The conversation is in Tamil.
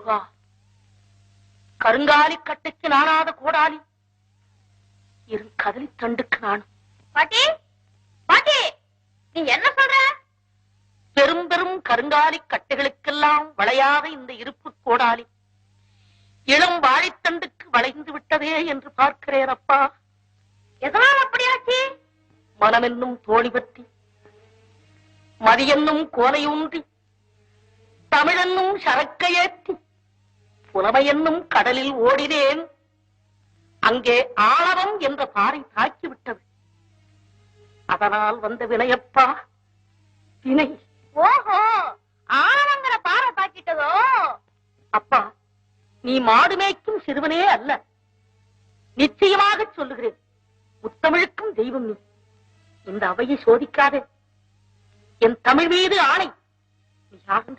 முருகா, கருங்காலி கட்டைக்கு நானாத கோடாலி, இரு கதலி தண்டுக்கு நானும். பாட்டி பாட்டி, நீ என்ன சொல்ற? பெரும் பெரும் கருங்காலி கட்டைகளுக்கெல்லாம் வளையாத இந்த இருப்பு கோடாலி இளம் வாழைத்தண்டுக்கு வளைந்து விட்டதே என்று பார்க்கிறேன் அப்பா. எதனால் அப்படியாச்சு? மனமென்னும் தோணி பற்றி, மதியென்னும் கோலையூன்றி, தமிழென்னும் சரக்கையேற்றி, புலமையென்னும் கடலில் ஓடினேன். அங்கே ஆணவம் என்ற பாறை தாக்கிவிட்டது. அதனால் வந்த வினையப்பா, வினை. ஓஹோ, ஆணவங்கிற பாறை தாக்கிட்டதோ? அப்பா, நீ மாடு மேய்க்கும் சிறுவனே அல்ல. நிச்சயமாக சொல்லுகிறேன், முத்தமிழுக்கும் தெய்வம் நீ. இந்த அவையை சோதிக்காதே. என் தமிழ் மீது ஆணை, நீ யாரும்